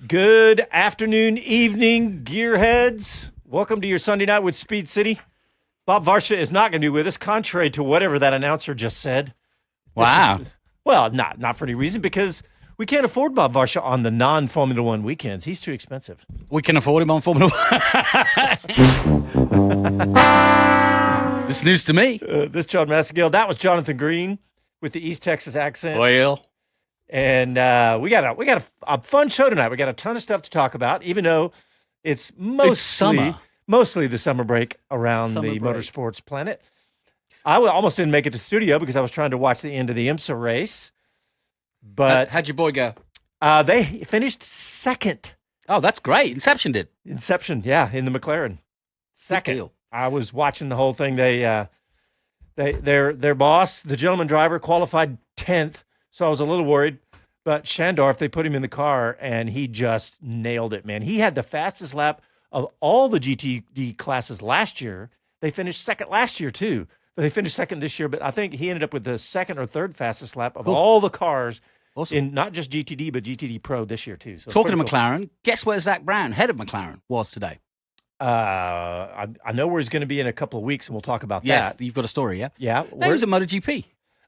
Good afternoon, evening, gearheads. Welcome to your Sunday night with Speed City. Bob Varsha is not going to be with us, contrary to whatever that announcer just said. Wow. Well, not for any reason, because we can't afford Bob Varsha on the non-Formula One weekends. He's too expensive. We can afford him on Formula One. This news to me. This John Massagill. That was Jonathan Green with the East Texas accent. Well. And we got a fun show tonight. We got a ton of stuff to talk about, even though it's mostly the summer break around the motorsports planet. I almost didn't make it to the studio because I was trying to watch the end of the IMSA race. But how'd your boy go? They finished second. Oh, that's great. Inception did. Inception, yeah, in the McLaren. Second. Deal. I was watching the whole thing. Their boss, the gentleman driver, qualified 10th. So I was a little worried, but Shandorf, they put him in the car, and he just nailed it, man. He had the fastest lap of all the GTD classes last year. They finished second last year, too. But they finished second this year, but I think he ended up with the second or third fastest lap of all the cars in not just GTD, but GTD Pro this year, too. So talking to McLaren, guess where Zach Brown, head of McLaren, was today? I know where he's going to be in a couple of weeks, and we'll talk about that. Yes, you've got a story, yeah? Yeah. He was at MotoGP.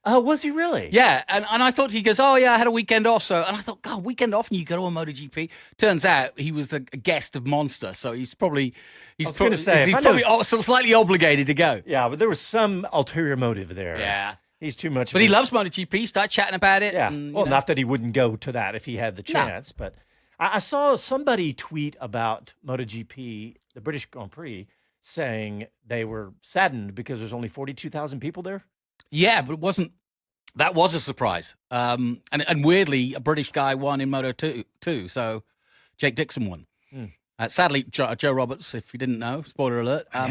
Oh, was he really? Yeah, and I thought he goes, oh, yeah, I had a weekend off. And I thought, God, weekend off and you go to a MotoGP? Turns out he was a guest of Monster, so he's probably slightly obligated to go. Yeah, but there was some ulterior motive there. Yeah. He's too much. But he loves MotoGP. Start chatting about it. Yeah. And, well, not that he wouldn't go to that if he had the chance, but I saw somebody tweet about MotoGP, the British Grand Prix, saying they were saddened because there's only 42,000 people there. Yeah, but it wasn't. That was a surprise. And weirdly, a British guy won in Moto 2, so Jake Dixon won. Sadly, Joe Roberts, if you didn't know, spoiler alert. I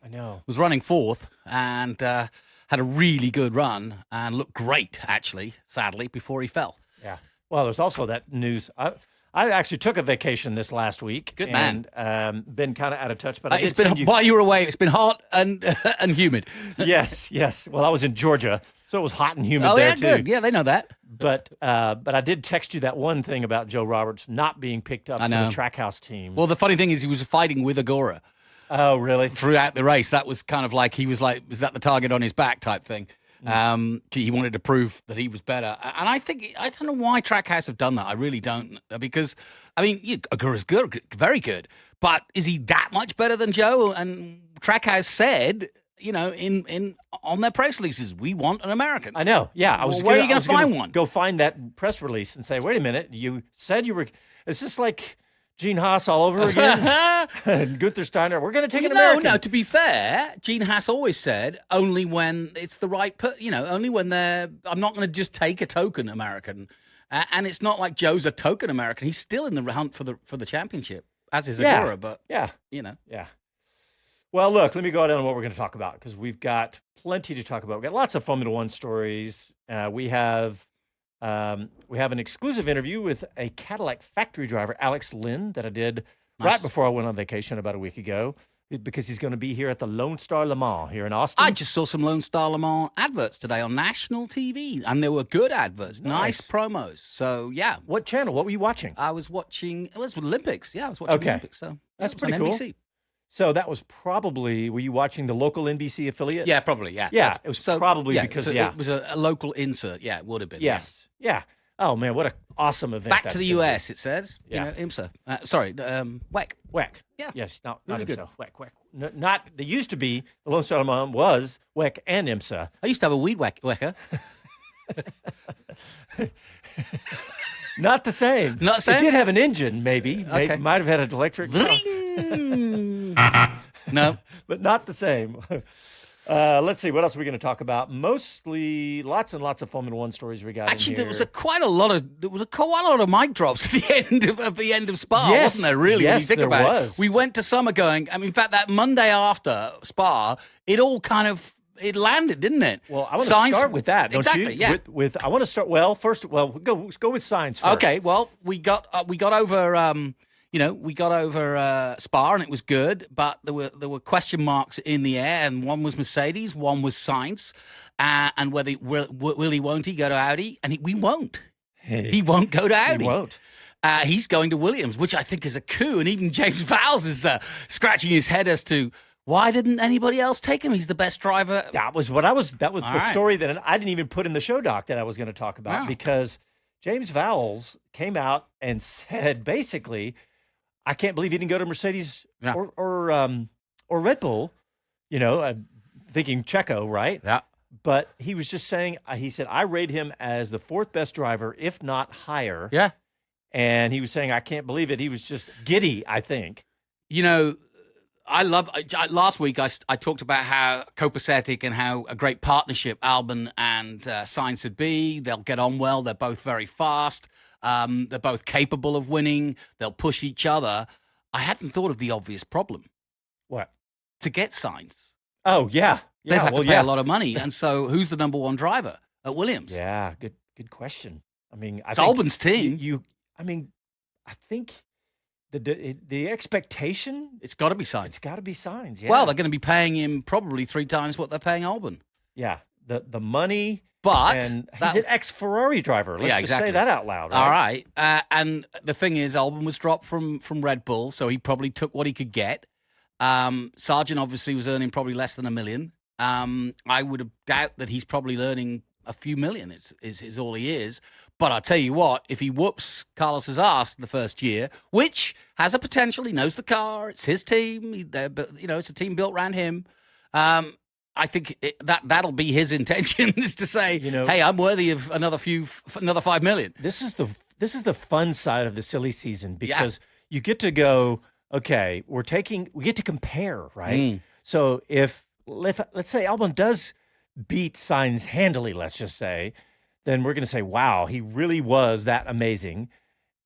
know. Was running fourth and had a really good run and looked great, actually, sadly, before he fell. Yeah. Well, there's also that news. I actually took a vacation this last week. Good man. And been kind of out of touch, but while you were away, it's been hot and humid. Yes. Well, I was in Georgia, so it was hot and humid there, too. Good. Yeah, they know that. But I did text you that one thing about Joe Roberts not being picked up for the Trackhouse team. Well, the funny thing is he was fighting with Agora. Oh, really? Throughout the race. That was kind of like, he was like, was that the target on his back type thing? He wanted to prove that he was better. And I don't know why Trackhouse have done that. I really don't. Because, Agora's good, very good. But is he that much better than Joe? And Trackhouse said, on their press releases, we want an American. I know. Yeah. Where are you going to find one? Go find that press release and say, wait a minute, you said you were, is this like Gene Haas all over again? And Gunther Steiner, we're going to take an American. No, to be fair, Gene Haas always said only when it's the right, only when I'm not going to just take a token American. And it's not like Joe's a token American. He's still in the hunt for the championship, as is Agora, but, Yeah. Well, look, let me go down on what we're going to talk about because we've got plenty to talk about. We've got lots of Formula One stories. We have an exclusive interview with a Cadillac factory driver, Alex Lynn, that I did right before I went on vacation about a week ago because he's going to be here at the Lone Star Le Mans here in Austin. I just saw some Lone Star Le Mans adverts today on national TV, and they were good adverts, nice promos. So, yeah. What channel? What were you watching? I was watching, it was Olympics. Yeah, I was watching Olympics. So that's pretty cool. NBC. So that was probably, were you watching the local NBC affiliate? Yeah, probably, yeah. Yeah, it was probably because, it was a local insert. Yeah, it would have been. Yes, yeah. Oh, man, what an awesome event. Back to the US, it says. IMSA. WEC. WEC. Yeah. Yes, not really IMSA. WEC. Not, there used to be, the Lone Star Le Mans was WEC and IMSA. I used to have a weed whacker. Not the same. Not the same? It did have an engine, maybe. Okay. Might have had an electric. No. But not the same. Let's see. What else are we going to talk about? Mostly lots and lots of Formula One stories we got. Actually, in here. there was quite a lot of mic drops at the end of Spa, wasn't there? Really, when you think about it. We went to summer going. In fact, that Monday after Spa, it all kind of landed, didn't it? Well, I want to start with that. Don't you? Yeah. I want to start. Well, go with science first. Okay. Well, we got over. We got over Spa and it was good, but there were question marks in the air, and one was Mercedes, one was Sainz, and whether will he, won't he go to Audi, and we won't. He won't go to Audi. He won't. He's going to Williams, which I think is a coup. And even James Vowles is scratching his head as to why didn't anybody else take him? He's the best driver. That was the story that I didn't even put in the show doc that I was going to talk about, because James Vowles came out and said, basically, I can't believe he didn't go to Mercedes or Red Bull, thinking Checo, right? Yeah. But he was just saying, he said, I rate him as the fourth best driver, if not higher. Yeah. And he was saying, I can't believe it. He was just giddy, I think. Last week I talked about how copacetic and how a great partnership Albon and Sainz would be. They'll get on well. They're both very fast. They're both capable of winning. They'll push each other. I hadn't thought of the obvious problem. What? To get Sainz. Oh, yeah. They've had to pay a lot of money. And so who's the number one driver at Williams? Yeah, good question. I mean, it's Albon's team. I think the expectation, it's got to be Sainz. It's got to be Sainz. Yeah. Well, they're going to be paying him probably 3 times what they're paying Albon. Yeah, the money, and he's an ex-Ferrari driver. Let's just say that out loud. Right? All right, and the thing is, Albon was dropped from Red Bull, so he probably took what he could get. Sargent obviously was earning probably less than $1 million. I would doubt that he's probably earning a few million. Is all he is. But I'll tell you what, if he whoops Carlos's ass the first year, which has a potential, he knows the car, it's his team, it's a team built around him. I think that'll be his intention, is to say, hey, I'm worthy of another 5 million. This is the fun side of the silly season, because you get to go, okay, we get to compare, right? So if let's say Albon does beat Sainz handily, let's just say, then we're going to say, wow, he really was that amazing.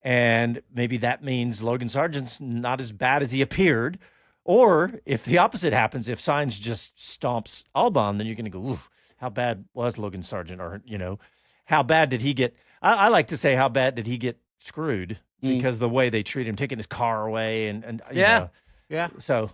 And maybe that means Logan Sargent's not as bad as he appeared. Or if the opposite happens, if Sainz just stomps Albon, then you're going to go, ooh, how bad was Logan Sargent? Or, how bad did he get? I like to say, how bad did he get screwed? Because the way they treat him, taking his car away and yeah. So,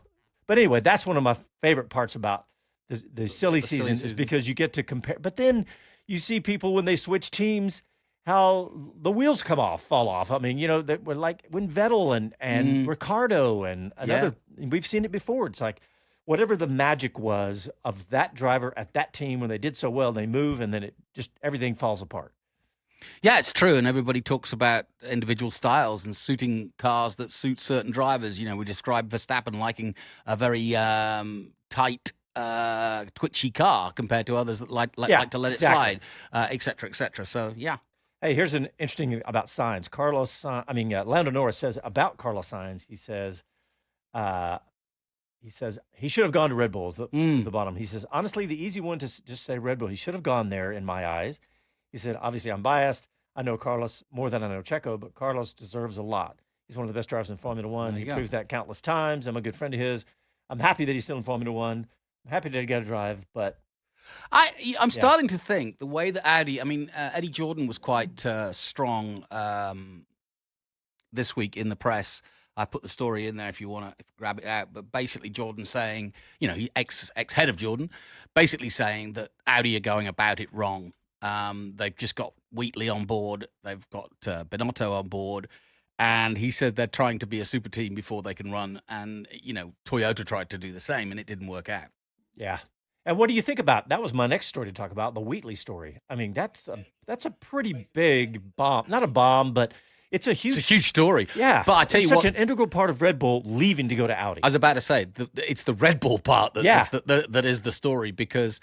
but anyway, that's one of my favorite parts about the silly seasons, is because you get to compare. But then you see people, when they switch teams, how the wheels fall off. I mean, that were like when Vettel and Ricardo and another, we've seen it before. It's like whatever the magic was of that driver at that team, when they did so well, they move, and then everything falls apart. Yeah, it's true. And everybody talks about individual styles and suiting cars that suit certain drivers. We describe Verstappen liking a very tight, twitchy car compared to others that like to let it slide, et cetera, et cetera. So, yeah. Hey, here's an interesting thing about Sainz. Lando Norris says about Carlos Sainz, he says he should have gone to Red Bull, is the bottom. He says, honestly, the easy one to just say Red Bull. He should have gone there, in my eyes. He said, obviously, I'm biased. I know Carlos more than I know Checo, but Carlos deserves a lot. He's one of the best drivers in Formula One. He proves that countless times. I'm a good friend of his. I'm happy that he's still in Formula One. I'm happy that he got to drive, but I'm starting to think the way that Eddie Jordan was quite strong this week in the press. I put the story in there if you want to grab it out. But basically, Jordan saying, he ex-head of Jordan, basically saying that Audi are going about it wrong. They've just got Wheatley on board. They've got Binotto on board. And he said they're trying to be a super team before they can run. And, Toyota tried to do the same, and it didn't work out. Yeah. And what do you think about, that was my next story to talk about, the Wheatley story. I mean, that's a pretty big bomb. Not a bomb, but it's a huge story. Yeah. But I tell you what, such an integral part of Red Bull leaving to go to Audi. I was about to say, it's the Red Bull part that is the story, because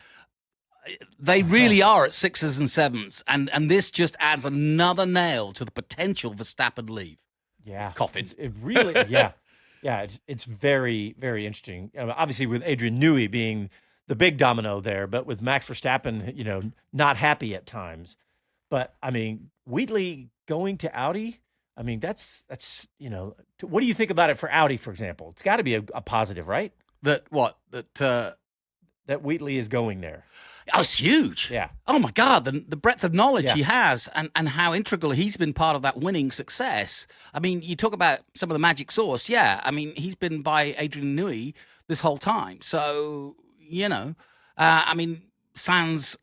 they really are at 6s and 7s, and this just adds another nail to the potential Verstappen leave. Yeah. Coffin. It really, yeah. Yeah, it's very, very interesting. Obviously, with Adrian Newey being the big domino there, but with Max Verstappen, not happy at times. But, Wheatley going to Audi, that's what do you think about it for Audi, for example? It's got to be a positive, right? That Wheatley is going there. Oh, it's huge. Yeah. Oh, my God. The breadth of knowledge he has and how integral he's been part of that winning success. You talk about some of the magic sauce. Yeah. He's been by Adrian Newey this whole time. So, sans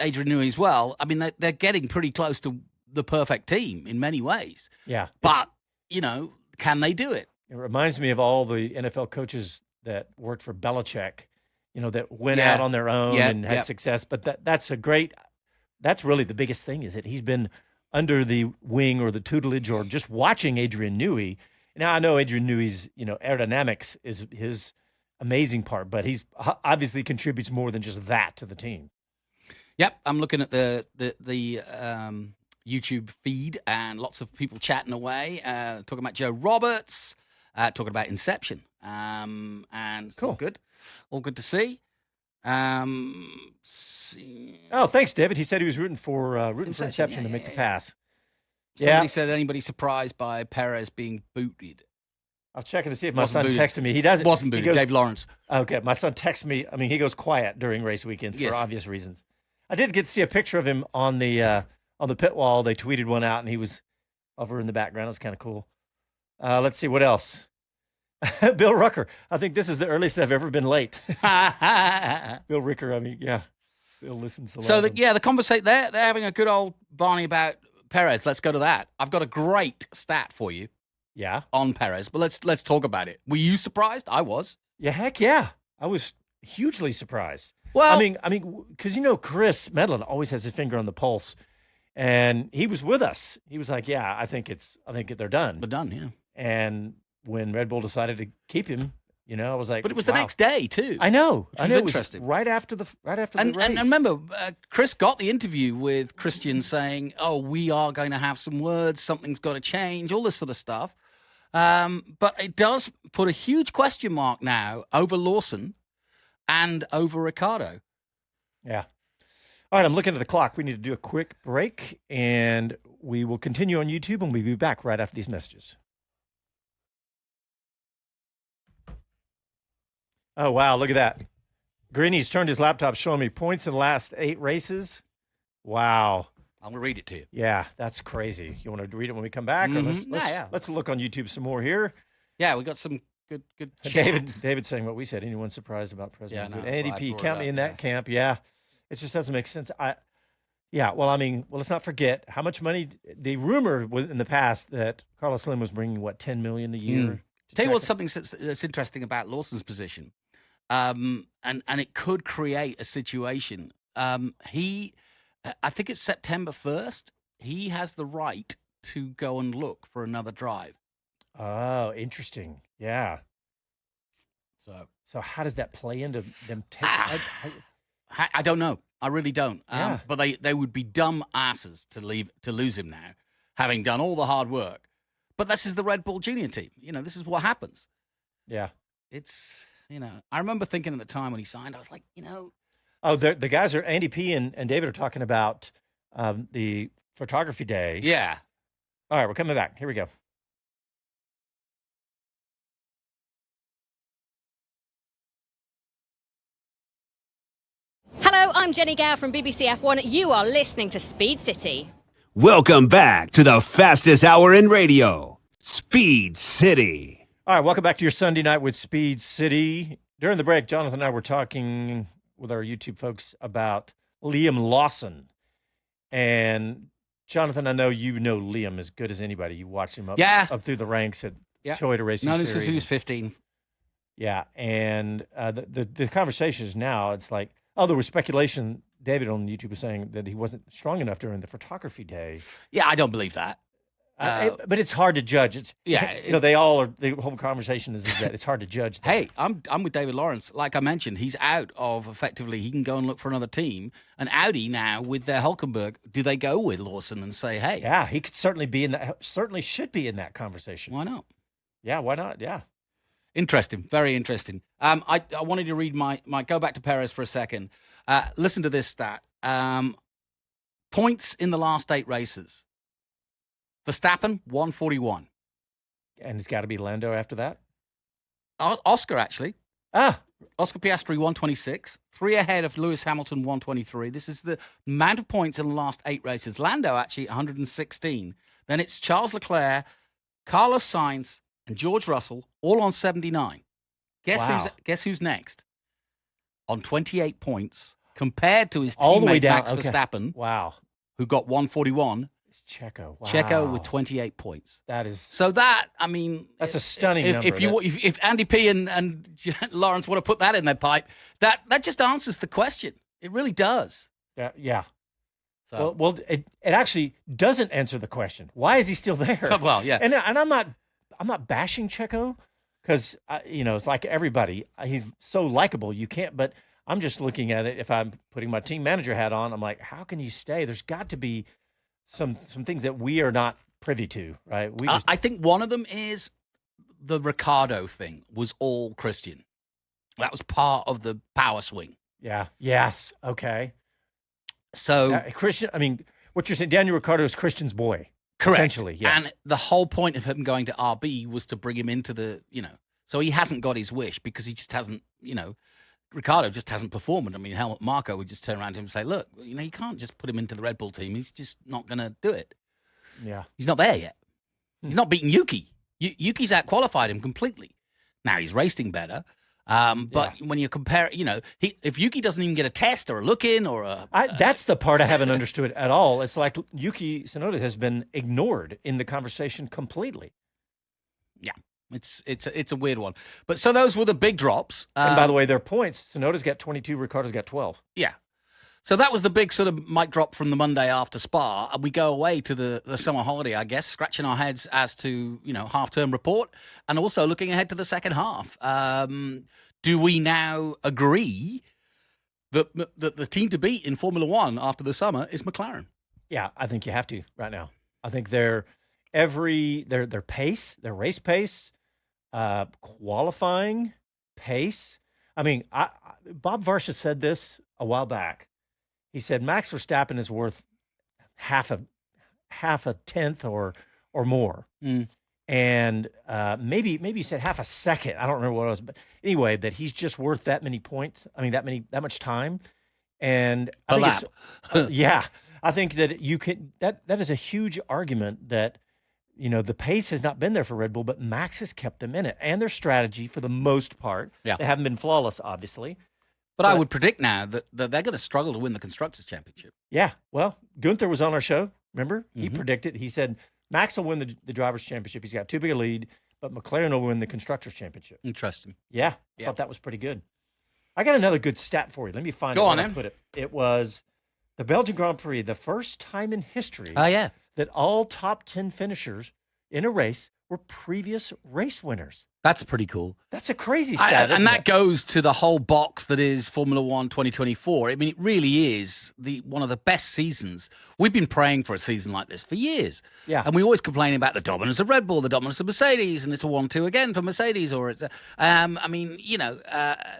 Adrian Newey as well, they're getting pretty close to the perfect team in many ways. Yeah. But, can they do it? It reminds me of all the NFL coaches that worked for Belichick, that went out on their own and had success. But that's really the biggest thing, is that he's been under the wing or the tutelage or just watching Adrian Newey. Now, I know Adrian Newey's, aerodynamics is his amazing part, but he's obviously contributes more than just that to the team. Yep, I'm looking at the YouTube feed and lots of people chatting away, talking about Joe Roberts, talking about Inception, and cool. all good to see. Oh, thanks, David. He said he was rooting for Inception to make the pass. Somebody said, anybody surprised by Perez being booted? I was checking to see if my son texted me. He doesn't. Wasn't booted. Dave Lawrence. Okay, my son texted me. I mean, he goes quiet during race weekend for obvious reasons. I did get to see a picture of him on the pit wall. They tweeted one out, and he was over in the background. It was kind of cool. Let's see what else. Bill Rucker. I think this is the earliest I've ever been late. Bill Rucker. I mean, yeah. Bill listens a lot. So the conversation they're having a good old Barney about Perez. Let's go to that. I've got a great stat for you. Yeah. On Perez, but let's talk about it. Were you surprised? I was. Yeah, heck yeah. I was hugely surprised. Well, I mean, because Chris Medlin always has his finger on the pulse, and he was with us. He was like, "Yeah, I think they're done." They're done, yeah. And when Red Bull decided to keep him, I was like, but it was the next day too. I know. It was interesting. It was right after the race. And remember, Chris got the interview with Christian saying, "Oh, we are going to have some words. Something's got to change. All this sort of stuff." But it does put a huge question mark now over Lawson and over Ricciardo. Yeah. All right, I'm looking at the clock. We need to do a quick break, and we will continue on YouTube, and we'll be back right after these messages. Oh, wow, look at that. Greeny's turned his laptop, showing me points in the last 8 races. Wow. I'm going to read it to you. Yeah, that's crazy. You want to read it when we come back? Mm-hmm. Or let's look on YouTube some more here. Yeah, we got some good David saying what we said. Anyone surprised about President? Yeah, no, Andy P, count me in that camp. Yeah, it just doesn't make sense. Let's not forget how much money the rumor was in the past that Carlos Slim was bringing, $10 million a year. Tell you what's something that's interesting about Lawson's position, and it could create a situation. I think it's September 1st. He has the right to go and look for another drive. Oh, interesting. Yeah. So how does that play into them? I don't know. I really don't. Yeah. But they would be dumb asses to lose him now, having done all the hard work. But this is the Red Bull Junior team. This is what happens. Yeah. It's I remember thinking at the time when he signed, I was like, Oh, the guys are Andy P and David are talking about the photography day. Yeah. All right, we're coming back. Here we go. Hello, I'm Jenny Gow from BBC F1. You are listening to Speed City. Welcome back to the fastest hour in radio, Speed City. All right, welcome back to your Sunday night with Speed City. During the break, Jonathan and I were talking with our YouTube folks about Liam Lawson. And Jonathan, I know you know Liam as good as anybody. You watched him up through the ranks at Toyota Racing Series. Since he was 15. Yeah, and the conversation is now, it's like, there was speculation. David on YouTube was saying that he wasn't strong enough during the photography day. Yeah, I don't believe that. But it's hard to judge. The whole conversation is that it's hard to judge that. Hey, I'm with David Lawrence. Like I mentioned, he's out of effectively. He can go and look for another team. And Audi now with their Hulkenberg, do they go with Lawson and say, hey? Yeah, he could certainly be in that. Certainly should be in that conversation. Why not? Yeah, why not? Yeah. Interesting, very interesting. I wanted to read my go back to Perez for a second. Listen to this stat. Points in the last 8 races. Verstappen, 141. And it's got to be Lando after that? Oscar, actually. Oscar Piastri, 126. 3 ahead of Lewis Hamilton, 123. This is the amount of points in the last 8 races. Lando, actually, 116. Then it's Charles Leclerc, Carlos Sainz, and George Russell, all on 79. Guess who's next? On 28 points, compared to his all the way teammate down. Max Verstappen. Wow. Who got 141. Checo. Wow. Checo with 28 points. That is So that, I mean, that's a stunning number. If Andy P and Lawrence want to put that in their pipe, that just answers the question. It really does. Yeah. So. Well, it actually doesn't answer the question. Why is he still there? Well, yeah. And I'm not bashing Checo because it's like everybody. He's so likable. You can't. But I'm just looking at it. If I'm putting my team manager hat on, I'm like, how can you stay? There's got to be some things that we are not privy to, right? I think one of them is the Ricardo thing was all Christian. That was part of the power swing. Yeah. Yes. Okay. So Christian, I mean, what you're saying, Daniel Ricciardo is Christian's boy. Correct. Essentially, yes. And the whole point of him going to RB was to bring him into the, so he hasn't got his wish because he just hasn't, Ricardo just hasn't performed. I mean, Helmut Marko would just turn around to him and say, look, you can't just put him into the Red Bull team. He's just not going to do it. Yeah. He's not there yet. He's not beaten Yuki. Yuki's out-qualified him completely. Now, he's racing better. But when you compare, if Yuki doesn't even get a test or a look-in or that's the part I haven't understood at all. It's like Yuki Tsunoda has been ignored in the conversation completely. Yeah, it's a weird one. But so those were the big drops. And by the way, their points, Tsunoda's got 22, Ricciardo's got 12. Yeah. So that was the big sort of mic drop from the Monday after Spa. And we go away to the summer holiday, I guess, scratching our heads as to, half-term report and also looking ahead to the second half. Do we now agree that the team to beat in Formula One after the summer is McLaren? Yeah, I think you have to right now. I think their pace, their race pace, qualifying pace. I mean, Bob Varsha said this a while back. He said Max Verstappen is worth half a tenth or more. And maybe you said half a second. I don't remember what it was, but anyway, that he's just worth that many points. I mean, that much time. And I think it's, I think that you can. That is a huge argument that the pace has not been there for Red Bull, but Max has kept them in it, and their strategy for the most part. Yeah. They haven't been flawless, obviously. But I would predict now that they're going to struggle to win the Constructors' Championship. Yeah. Well, Gunther was on our show. Remember? He predicted. He said Max will win the Drivers' Championship. He's got too big a lead, but McLaren will win the Constructors' Championship. Interesting. Yeah. I thought that was pretty good. I got another good stat for you. Let me find Go it. on, Put it. It was the Belgian Grand Prix, the first time in history that all top 10 finishers in a race were previous race winners. That's pretty cool. That's a crazy stat, and that goes to the whole box that is Formula One 2024. I mean, it really is one of the best seasons. We've been praying for a season like this for years. Yeah. And we always complain about the dominance of Red Bull, the dominance of Mercedes, and it's a 1-2 again for Mercedes. Or it's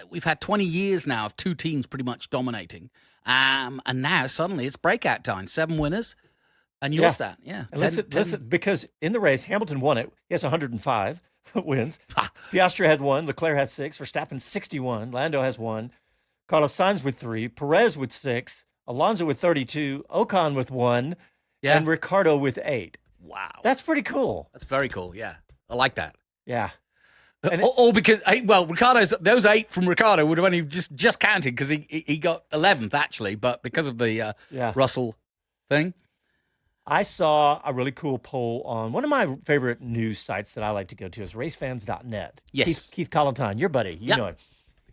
we've had 20 years now of two teams pretty much dominating. And now suddenly it's breakout time. 7 winners. And your stat, And 10, listen, because in the race, Hamilton won it. He has 105 wins. Piastri had 1. Leclerc has 6. Verstappen 61. Lando has 1. Carlos Sainz with 3. Perez with 6. Alonso with 32. Ocon with 1. Yeah. And Ricciardo with 8. Wow. That's pretty cool. That's very cool, yeah. I like that. Yeah. All because, Ricciardo's, those 8 from Ricciardo would have only just counted because he got 11th, actually, but because of the Russell thing. I saw a really cool poll on one of my favorite news sites that I like to go to is racefans.net. Yes. Keith Collatine, your buddy. You know it.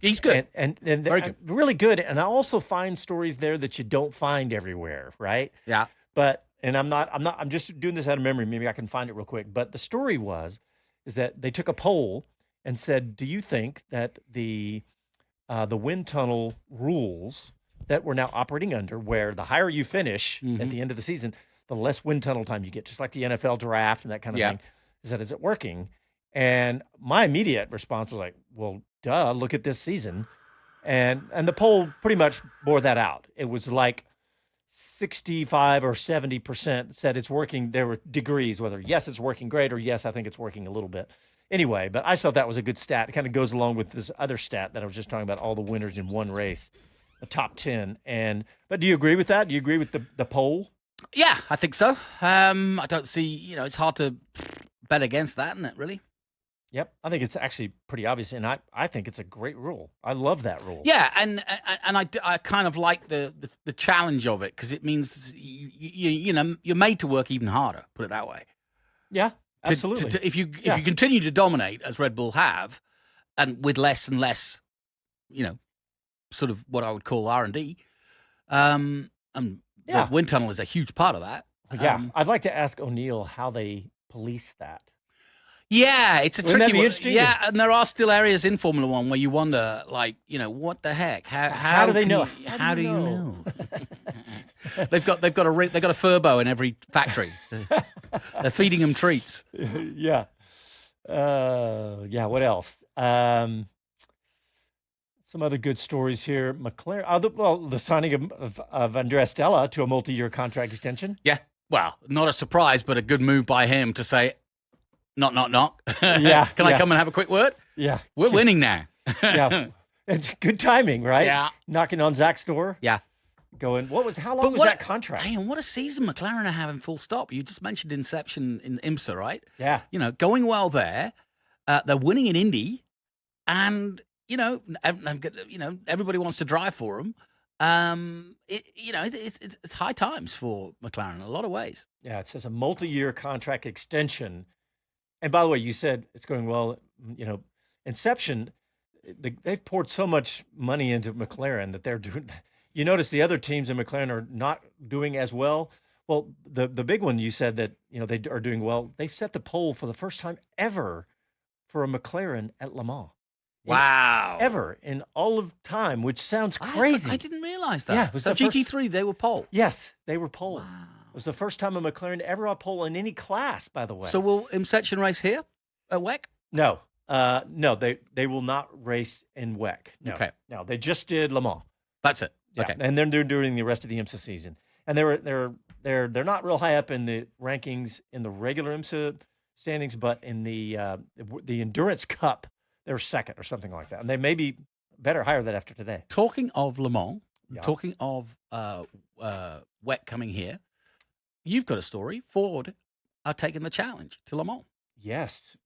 He's good. And very good. Really good. And I also find stories there that you don't find everywhere, right? Yeah. I'm just doing this out of memory. Maybe I can find it real quick. But the story is that they took a poll and said, do you think that the wind tunnel rules that we're now operating under, where the higher you finish at the end of the season, the less wind tunnel time you get, just like the NFL draft and that kind of thing, is it working? And my immediate response was like, well, duh, look at this season. And the poll pretty much bore that out. It was like 65 or 70% said it's working. There were degrees, whether yes, it's working great, or yes, I think it's working a little bit. Anyway, but I thought that was a good stat. It kind of goes along with this other stat that I was just talking about, all the winners in one race, the top 10. But do you agree with that? Do you agree with the poll? Yeah, I think so. I don't see, it's hard to bet against that, isn't it, really? Yep. I think it's actually pretty obvious, and I think it's a great rule. I love that rule. Yeah, and I kind of like the challenge of it because it means you know you're made to work even harder. Put it that way. Yeah, absolutely. If you continue to dominate as Red Bull have, and with less and less, you know, sort of what I would call R&D, and the wind tunnel is a huge part of that. Yeah, I'd like to ask O'Neill how they police that. Yeah, it's a Wouldn't that tricky be one. interesting? Yeah, and there are still areas in Formula One where you wonder, like, you know, what the heck? How do they know? How do you know? they've got a furbo in every factory. They're feeding them treats. Yeah. Yeah. What else? Some other good stories here. McLaren. The signing of Andrea Stella to a multi-year contract extension. Yeah. Well, not a surprise, but a good move by him to say, knock. Yeah. Can I come and have a quick word? Yeah. We're winning now. Yeah. It's good timing, right? Yeah. Knocking on Zach's door. Yeah. Going, how long was that contract? Hey, and what a season McLaren are having, full stop. You just mentioned Inception in IMSA, right? Yeah. You know, going well there. They're winning in Indy, and everybody wants to drive for them. It's high times for McLaren in a lot of ways. Yeah, it says a multi-year contract extension. And by the way, you said it's going well. You know, Inception, they've poured so much money into McLaren that they're doing. You notice the other teams in McLaren are not doing as well. Well, the big one you said that they are doing well. They set the pole for the first time ever for a McLaren at Le Mans. Wow! Ever in all of time, which sounds crazy. I didn't realize that. Yeah, it was so the first- GT3 they were pole. Yes, they were pole. Wow. It was the first time a McLaren ever on pole in any class, by the way. So will Inception race here at WEC? No, they will not race in WEC. No. Okay. No, they just did Le Mans. That's it. Yeah. Okay. And then they're doing the rest of the IMSA season. And they're not real high up in the rankings in the regular IMSA standings, but in the Endurance Cup, they're second or something like that. And they may be better, higher than after today. Talking of Le Mans, Yeah. talking of WEC coming here, you've got a story. Ford are taking the challenge to Le Mans. Yes.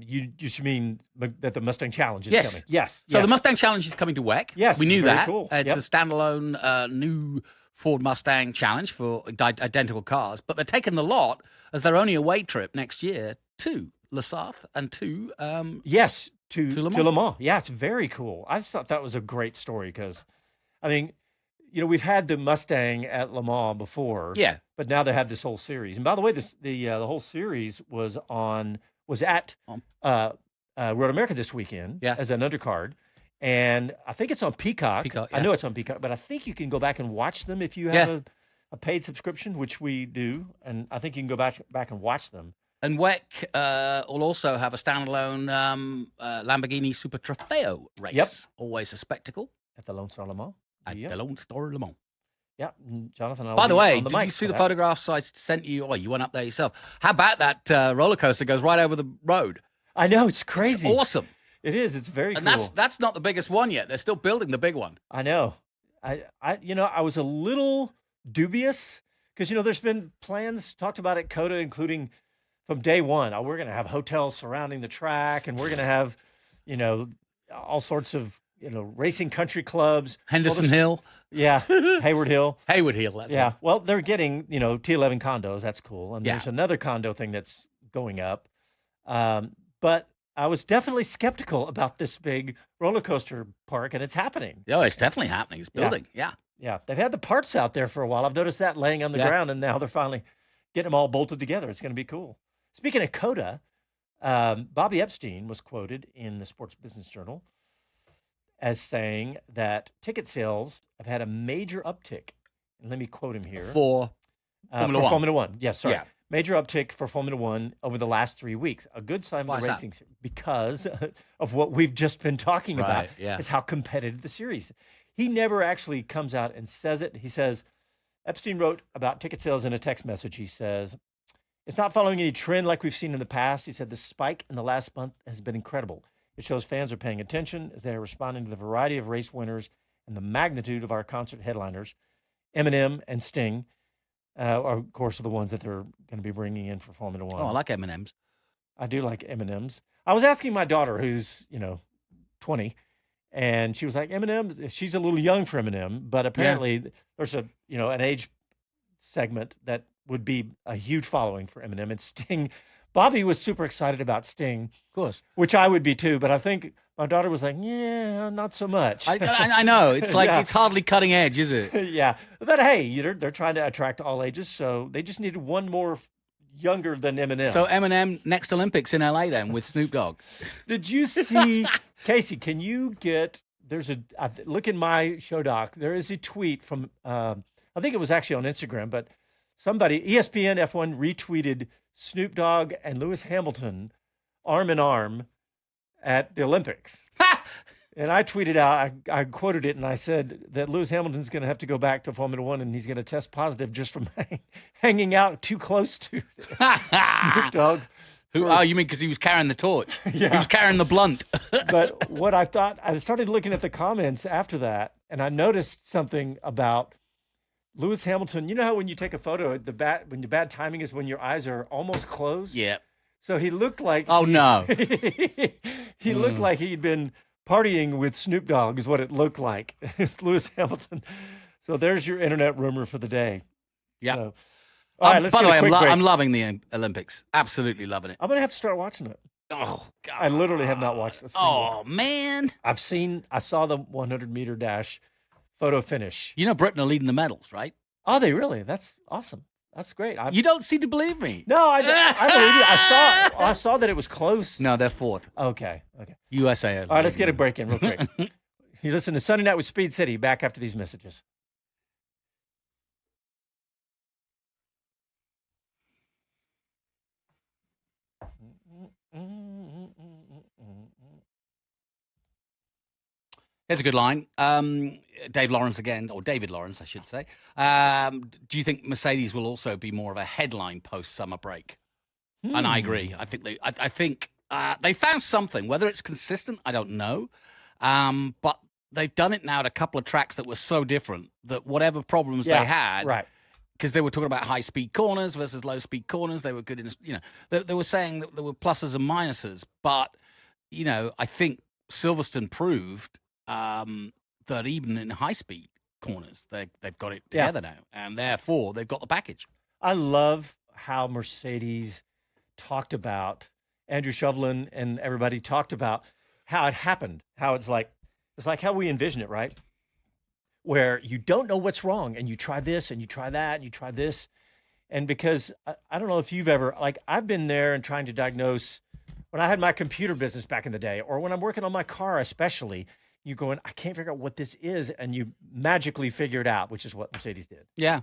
You should mean that the Mustang Challenge is Yes. coming. Yes. So yes. the Mustang Challenge is coming to WEC. Yes, we it's knew very that. cool. It's Yep. a standalone new Ford Mustang Challenge for identical cars, but they're taking the lot as their only away trip next year to Le Sarthe and to Yes, to Le Le Mans. Mans. Yeah, it's very cool. I just thought that was a great story because, I mean, we've had the Mustang at Le Mans before. Yeah. But now they have this whole series. And by the way, the whole series was at Road America this weekend as an undercard. And I think it's on Peacock. I know it's on Peacock, but I think you can go back and watch them if you have a paid subscription, which we do. And I think you can go back and watch them. And WEC will also have a standalone Lamborghini Super Trofeo race. Yep. Always a spectacle. At the Lone Star Le Mans. At the Lone Star Le Mans. Yeah, Jonathan. I'll By the be way, on the did mic you see for the that. photographs I sent you? Oh, you went up there yourself. How about that roller coaster goes right over the road? I know, it's crazy. It's awesome. It is. It's very And cool. that's not the biggest one yet. They're still building the big one. I know. I was a little dubious because there's been plans talked about at COTA, including from day one. We're going to have hotels surrounding the track, and we're going to have, all sorts of racing country clubs. Henderson Hill. Yeah, Hayward Hill. Hayward Hill. That's Yeah. it. Well, they're getting T11 condos. That's cool, and Yeah. there's another condo thing that's going up. But I was definitely skeptical about this big roller coaster park, and it's happening. Oh, it's definitely happening. It's building. Yeah. Yeah, they've had the parts out there for a while. I've noticed that laying on the ground, and now they're finally getting them all bolted together. It's going to be cool. Speaking of COTA, Bobby Epstein was quoted in the Sports Business Journal as saying that ticket sales have had a major uptick. And let me quote him here. For Formula One. Formula One. Yes, sorry. Yeah. Major uptick for Formula One over the last 3 weeks. A good sign Why for is the that? racing series because of what we've just been talking about Right, yeah. is how competitive the series. He never actually comes out and says it. He says, Epstein wrote about ticket sales in a text message. He says, it's not following any trend like we've seen in the past. He said the spike in the last month has been incredible. It shows fans are paying attention as they are responding to the variety of race winners and the magnitude of our concert headliners. Eminem and Sting are, of course, the ones that they're going to be bringing in for Formula One. Oh, I like M&M's. I do like M&Ms. I was asking my daughter, who's 20, and she was like, Eminem. She's a little young for Eminem, but apparently there's an age segment that would be a huge following for Eminem. And Sting, Bobby was super excited about Sting, Of course. which I would be too. But I think my daughter was like, yeah, not so much. I know. It's like Yeah. it's hardly cutting edge, is it? Yeah, but hey, they're trying to attract all ages, so they just needed one more younger than Eminem. So Eminem next Olympics in LA then with Snoop Dogg. Did you see, Casey? Can you get? Look in my show doc. There is a tweet from I think it was actually on Instagram, but somebody ESPN F1 retweeted Snoop Dogg and Lewis Hamilton arm in arm at the Olympics. And I tweeted out, I quoted it, and I said that Lewis Hamilton's going to have to go back to Formula One, and he's going to test positive just from hanging out too close to Snoop Dogg. Oh, you mean because he was carrying the torch? Yeah. He was carrying the blunt. But what I thought, I started looking at the comments after that, and I noticed something about Lewis Hamilton. You know how when you take a photo, when the bad timing is when your eyes are almost closed? Yeah. So he looked like... Oh, no. He looked like he'd been partying with Snoop Dogg is what it looked like. It's Lewis Hamilton. So there's your internet rumor for the day. Yeah. So, all right, let's by get the a way, quick break. I'm loving the Olympics. Absolutely loving it. I'm going to have to start watching it. Oh, God. I literally have not watched a single. Oh, man. I saw the 100-meter dash photo finish. You know Britain are leading the medals, right? Oh, they really? That's awesome. That's great. You don't seem to believe me. No, I believe you. I saw that it was close. No, they're fourth. Okay. USA. All right, let's get a break in real quick. You listen to Sunday Night with Speed City. Back after these messages. Here's a good line. Dave Lawrence again, or David Lawrence, I should say. Do you think Mercedes will also be more of a headline post-summer break? And I agree. I think they found something. Whether it's consistent, I don't know. But they've done it now at a couple of tracks that were so different that whatever problems they had, right. Because they were talking about high-speed corners versus low-speed corners. They were good in, they were saying that there were pluses and minuses. But, I think Silverstone proved that even in high-speed corners, they've got it together now. And therefore, they've got the package. I love how Mercedes talked about, Andrew Shovlin and everybody talked about how it happened, how it's like how we envision it, right? Where you don't know what's wrong and you try this and you try that and you try this. And because I don't know if you've ever, I've been there and trying to diagnose when I had my computer business back in the day, or when I'm working on my car, especially, you going, I can't figure out what this is. And you magically figure it out, which is what Mercedes did. Yeah.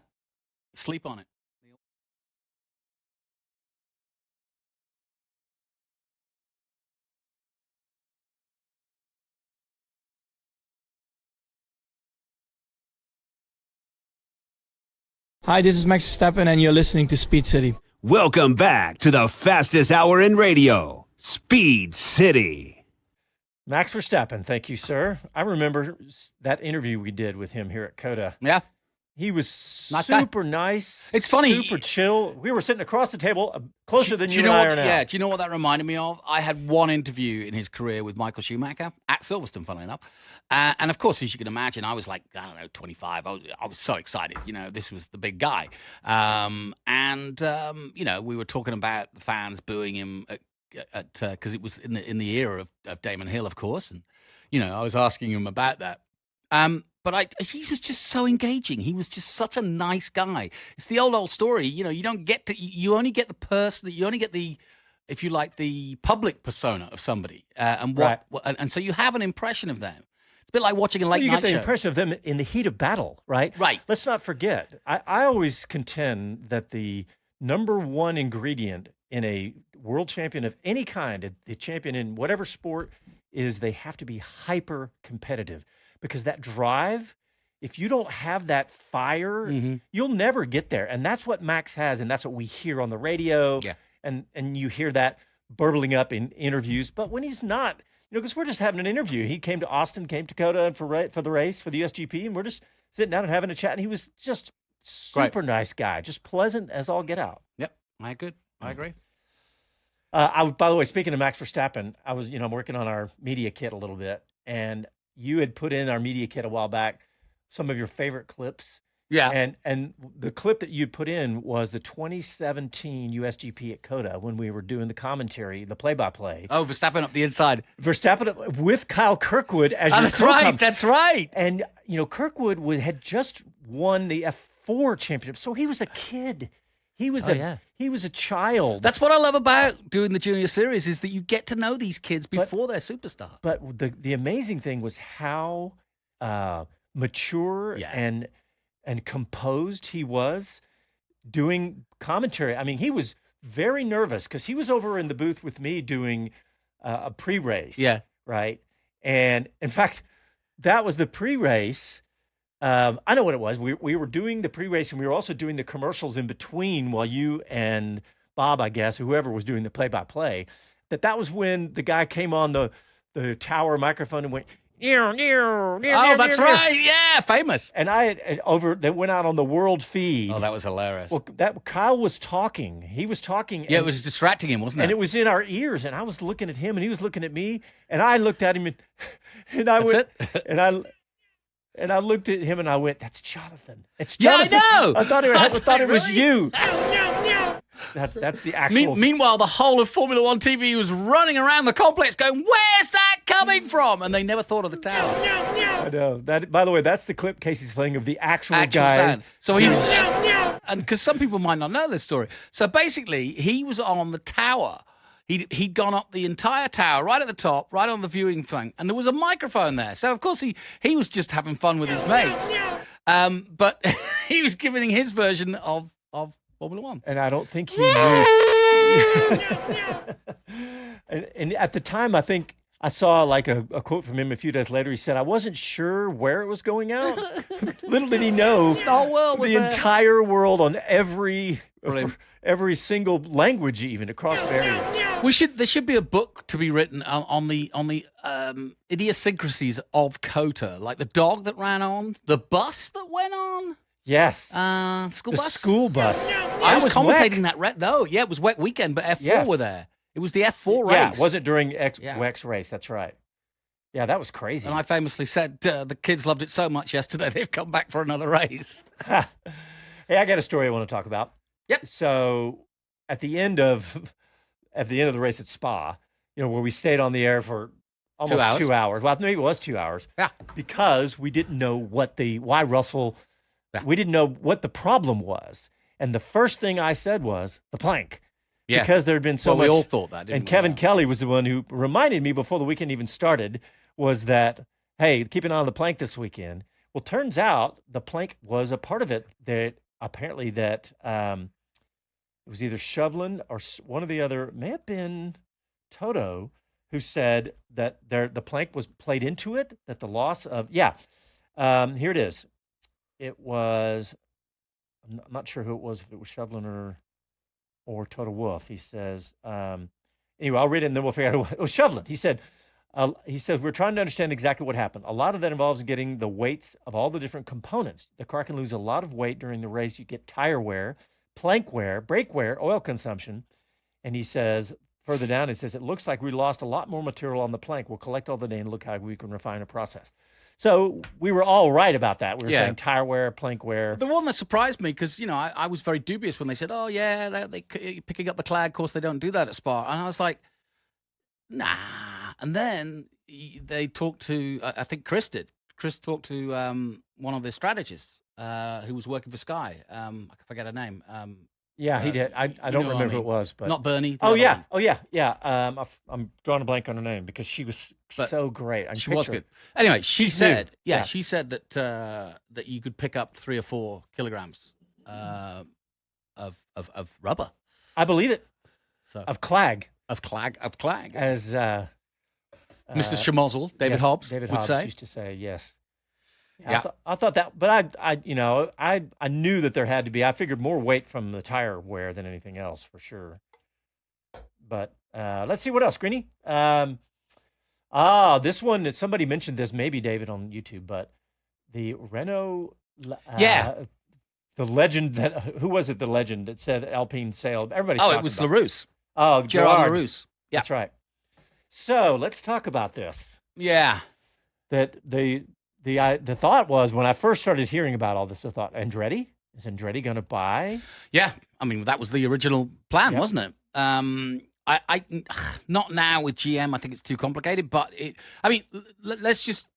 Sleep on it. Hi, this is Max Verstappen, and you're listening to Speed City. Welcome back to the fastest hour in radio, Speed City. Max Verstappen, thank you, sir. I remember that interview we did with him here at COTA. Yeah. He was Nice guy. super nice. It's funny. Super chill. We were sitting across the table, closer than you and know I what, are now. Yeah, do you know what that reminded me of? I had one interview in his career with Michael Schumacher at Silverstone, funnily enough. And of course, as you can imagine, I was like, 25. I was so excited. This was the big guy. We were talking about the fans booing him because it was in the era of Damon Hill, of course. And, I was asking him about that. But he was just so engaging. He was just such a nice guy. It's the old story. You don't get to, you only get the person, you only get the, if you like, the public persona of somebody. And so you have an impression of them. It's a bit like watching a late you night get the show. impression of them in the heat of battle, right? Right. Let's not forget. I always contend that the number one ingredient in a world champion of any kind, the champion in whatever sport, is they have to be hyper competitive. Because that drive, if you don't have that fire, you'll never get there. And that's what Max has, and that's what we hear on the radio. Yeah. And you hear that burbling up in interviews. But when he's not, because we're just having an interview. He came to Austin, came to COTA for the race, for the USGP, and we're just sitting down and having a chat. And he was just super nice guy, just pleasant as all get out. Yep, I agree. By the way, speaking of Max Verstappen, I'm working on our media kit a little bit, and you had put in our media kit a while back some of your favorite clips. Yeah. And the clip that you put in was the 2017 USGP at Coda when we were doing the commentary, the play-by-play. Oh, Verstappen up the inside. Verstappen with Kyle Kirkwood as your That's co-com. right. That's right. And, Kirkwood had just won the F4 championship, so he was a kid. He was he was a child. That's what I love about doing the junior series is that you get to know these kids before they're superstars. But the amazing thing was how mature and composed he was doing commentary. I mean, he was very nervous because he was over in the booth with me doing a pre-race. Yeah. Right. And in fact, that was the pre-race. I know what it was. We were doing the pre-race and we were also doing the commercials in between while you and Bob, I guess, or whoever was doing the play-by-play. That was when the guy came on the tower microphone and went, Oh, that's right. Yeah, famous. and that went out on the world feed. Oh, that was hilarious. Well, Kyle was talking. He was talking. Yeah, it was distracting him, wasn't it? And it was in our ears. And I was looking at him, and he was looking at me. And I looked at him, and I That's went, it? and I looked at him, and I went, "That's Jonathan. It's Yeah, I Jonathan." know. I thought it was Really? you. That's the actual. Meanwhile, the whole of Formula One TV was running around the complex going, where's that coming from? And they never thought of the tower. I know that. By the way, that's the clip Casey's playing of the actual Actual guy. sound. So he's, and because some people might not know this story. So basically, he was on the tower. He'd gone up the entire tower, right at the top, right on the viewing thing, and there was a microphone there. So of course he was just having fun with his mates. But he was giving his version of Formula One. And I don't think he knew. and at the time, I think I saw like a quote from him a few days later. He said, "I wasn't sure where it was going out." Little did he know The whole world was the there. entire world on every Brilliant. every single language, even across barriers. There should be a book to be written on the idiosyncrasies of COTA, like the dog that ran on, the bus that went on. Yes, School the bus. school bus. I was That commentating WEC. that though. Yeah, it was wet weekend, but F4 Yes. were there. It was the F4 race. Yeah, was it during Yeah. WEX race? That's right. Yeah, that was crazy. And I famously said the kids loved it so much yesterday they've come back for another race. Hey, I got a story I want to talk about. Yep. So at the end of the race at Spa, where we stayed on the air for almost 2 hours. 2 hours. Well, maybe it was 2 hours. Yeah. Because we didn't know why Russell. Yeah. We didn't know what the problem was, and the first thing I said was the plank. Yeah. Because there had been so well, much. we all thought that, didn't And we? Kevin Yeah. Kelly was the one who reminded me before the weekend even started was that, hey, keep an eye on the plank this weekend. Well, turns out the plank was a part of it that apparently it was either Shovlin or one of the other, may have been Toto, who said that the plank was played into it, that the loss of, here it is. It was, I'm not sure who it was, if it was Shovlin or Toto Wolff. He says, anyway, I'll read it and then we'll figure out. It was Shovlin. He said, we're trying to understand exactly what happened. A lot of that involves getting the weights of all the different components. The car can lose a lot of weight during the race. You get tire wear, plank wear, brake wear, oil consumption. And he says, further down, it says, it looks like we lost a lot more material on the plank. We'll collect all the data and look how we can refine a process. So we were all right about that. We were saying tire wear, plank wear. The one that surprised me, because, I was very dubious when they said, oh, yeah, they picking up the clad. Of course, they don't do that at Spa. And I was like, nah. And then they talked to, I think Chris did. Chris talked to one of the strategists who was working for Sky. I forget her name. Yeah, he did. I don't remember who it was, but not Bernie. the Oh other yeah, one. oh yeah. I'm drawing a blank on her name because she was But so great. She was good. Anyway, she She's new. said, Yeah. she said that you could pick up 3 or 4 kilograms of rubber. I believe it. So Of clag, of clag, as Mr. Schmozzle, David yes, Hobbs David would Hobbs say. used to say yes. Yeah. I thought that, but I knew that there had to be. I figured more weight from the tire wear than anything else for sure. But let's see what else, Greeny. This one. Somebody mentioned this, maybe David on YouTube, but the Renault. The legend that who was it? The legend that said Alpine sailed. Everybody's Oh, talking it was about. LaRousse. Oh, Gerard Larousse. Yeah. That's right. So let's talk about this. Yeah. That the thought was when I first started hearing about all this, I thought, Andretti? Is Andretti going to buy? Yeah. I mean, that was the original plan, Yep. wasn't it? I not now with GM. I think it's too complicated. But let's just.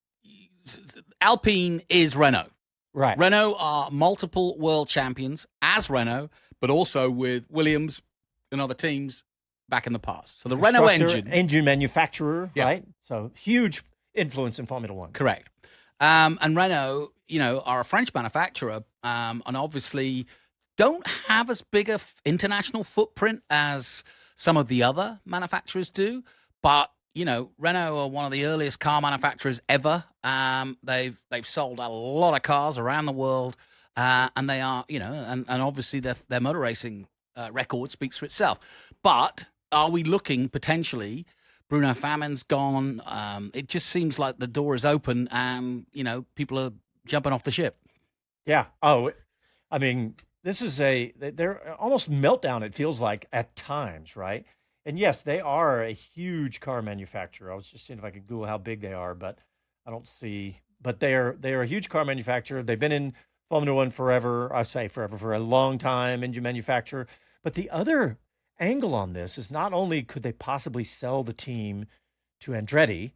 Alpine is Renault. Right. Renault are multiple world champions as Renault, but also with Williams and other teams back in the past. So the Renault Engine manufacturer, Yeah. right? So huge influence in Formula One. correct. And Renault, are a French manufacturer, and obviously don't have as big a international footprint as some of the other manufacturers do. But Renault are one of the earliest car manufacturers ever. They've sold a lot of cars around the world, and they are, and obviously their motor racing record speaks for itself. But are we looking potentially? Bruno Famin's gone. It just seems like the door is open, and people are jumping off the ship. Yeah. Oh, I mean, they're almost meltdown, it feels like at times, right? And yes, they are a huge car manufacturer. I was just seeing if I could Google how big they are, but I don't see. But they are a huge car manufacturer. They've been in Formula One forever. I say forever, for a long time, engine manufacturer. But the other angle on this is not only could they possibly sell the team to Andretti,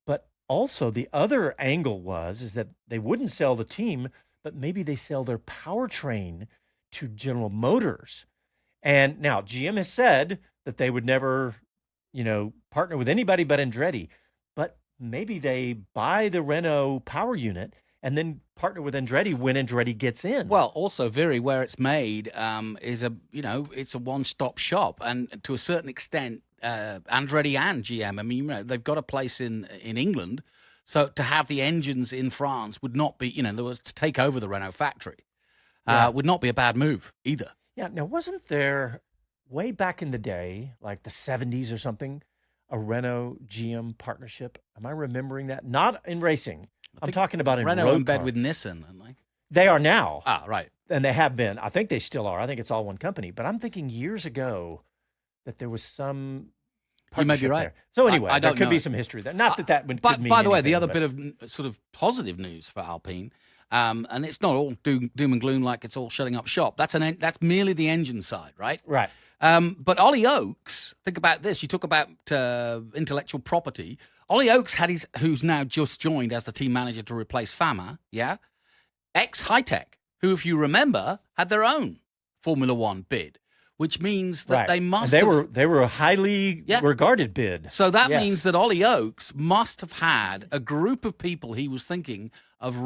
but also the other angle is that they wouldn't sell the team, but maybe they sell their powertrain to General Motors. And now GM has said that they would never, partner with anybody but Andretti. But maybe they buy the Renault power unit and then partner with Andretti when Andretti gets in. Well, also Viri, where it's made, is it's a one-stop shop, and to a certain extent, Andretti and GM. I mean, they've got a place in England, so to have the engines in France would not be, there was to take over the Renault factory, would not be a bad move either. Yeah. Now, wasn't there way back in the day, like the 70s or something, a Renault GM partnership? Am I remembering that? Not in racing. I'm talking about in Renault road in bed car. with Nissan, aren't they? They are now. Ah, right. And they have been. I think they still are. I think it's all one company. But I'm thinking years ago that there was some You may be partnership right. there. So anyway, I there don't could be know. some history there. Not that would But could mean by the way, the anything, other but- bit of sort of positive news for Alpine, and it's not all doom and gloom like it's all shutting up shop. That's merely the engine side, right? Right. But Ollie Oakes, think about this. You talk about intellectual property. Ollie Oakes who's now just joined as the team manager to replace Fama, yeah? Ex-High-Tech, who, if you remember, had their own Formula One bid, which means that Right. they And must they were a highly Yeah. regarded bid. So that Yes. means that Ollie Oakes must have had a group of people he was thinking of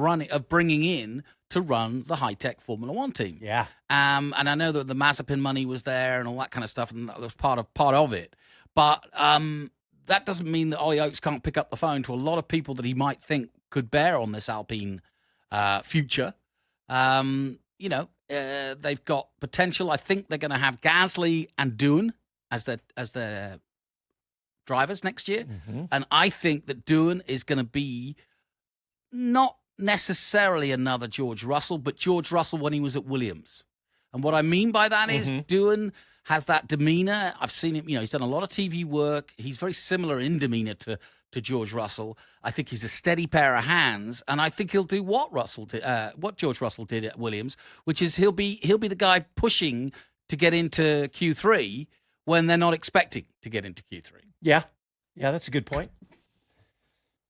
bringing in to run the high-tech Formula One team. Yeah. And I know that the Mazepin money was there and all that kind of stuff, and that was part of it. But that doesn't mean that Ollie Oakes can't pick up the phone to a lot of people that he might think could bear on this Alpine future. They've got potential. I think they're going to have Gasly and Doohan as their drivers next year. Mm-hmm. And I think that Doohan is going to be not necessarily another George Russell, but George Russell when he was at Williams. And what I mean by that is Doohan has that demeanor. I've seen him, he's done a lot of TV work. He's very similar in demeanor to George Russell. I think he's a steady pair of hands, and I think he'll do what George Russell did at Williams, which is he'll be the guy pushing to get into Q3 when they're not expecting to get into Q3. Yeah. Yeah, that's a good point.